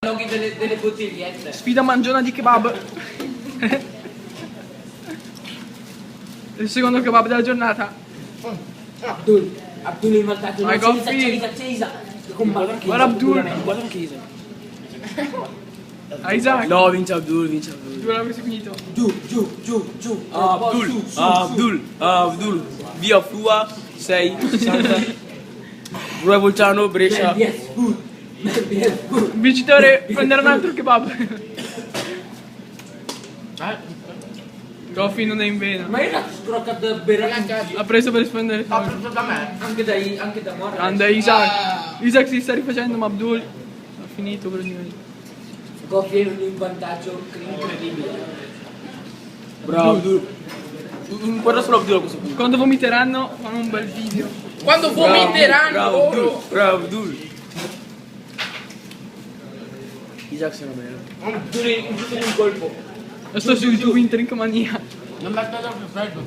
Loghi delle bottigliette. Sfida mangiona di kebab. Il secondo kebab della giornata. Abdul il vantaggio. Vai, Goffi. Guarda Abdul. Guarda anche Isaac. Isaac. No, vince Abdul, vince Abdul. Dove l'avresti finito? Giù. Abdul. Via Flua, 6, 60. Rua Volciano, Brescia. Il vincitore prenderà un altro kebab. Goffi non è in vena. Ma io la scrocca da bere. Ha preso per spendere Ha soldi. preso da me. Anche da Morra. Grande Isaac. Isaac si sta rifacendo, ma Abdul ha finito praticamente. Goffi è in vantaggio incredibile. Bravo Abdul. Guarda solo Abdul a questo punto. Quando vomiteranno fanno un bel video. Quando vomiteranno Bravo Abdul. loro. Bravo Abdul. Isaac se non merda. Abdul in colpo. Io sto su YouTube in Drinkmania. Non metto troppo freddo,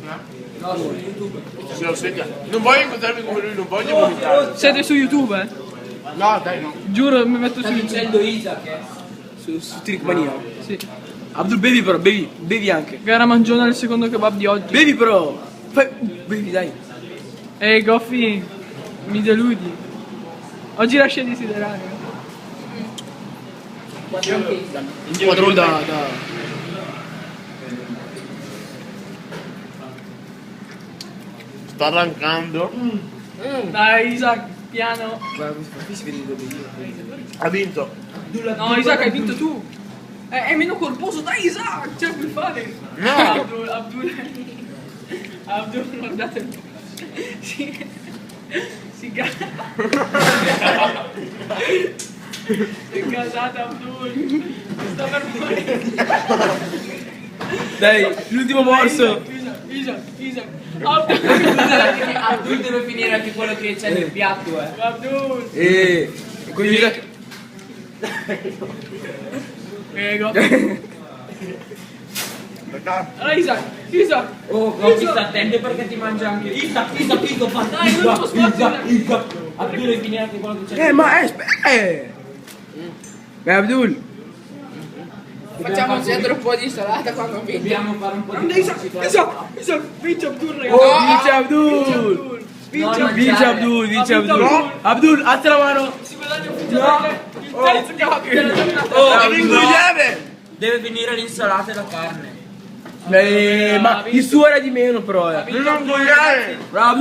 No, su YouTube. Se lo senti. Non voglio incontrarmi come lui, non voglio vomitare. Siete su YouTube, eh? No, dai, no. Giuro, mi metto Sta su YouTube. vincendo Isaac, Su Trickmania. Sì. Abdul bevi però, bevi anche. Gara mangiona il secondo kebab di oggi. Bevi però. Bevi dai. Ehi Goffi, mi deludi. Oggi lascia di desiderare. Un quadrone da... Sta arrancando. Dai Isaac, piano. Guarda, qui si vede dove Ha vinto. No Isaac, hai vinto tu. È meno corposo, dai Isaac, ce la puoi fare. No. Abdul, guardate. Si casa. Si è casato Abdul. Sta per morire. Dai, l'ultimo morso. Isaac. Abdul deve finire anche quello che c'è nel piatto, Abdul. Quindi Isaac... Prego. Allora Isaac. Oh, Goffi sta attento perché ti mangia anche Isaac, Dai, non lo spazio. Abdul deve finire anche quello che c'è. ma Abdul. Facciamo sempre un po' di insalata quando vinto. Dobbiamo fare un po' di Grande Isaac, vince Abdul, ragazzi. Oh, vince Abdul. Vince Abdul. Abdul, alza la mano. Si guadagna ufficialmente il terzo kebab della giornata. Deve finire l'insalata e la carne. Ma il suo era di meno però. Non ingoiare. Bravo.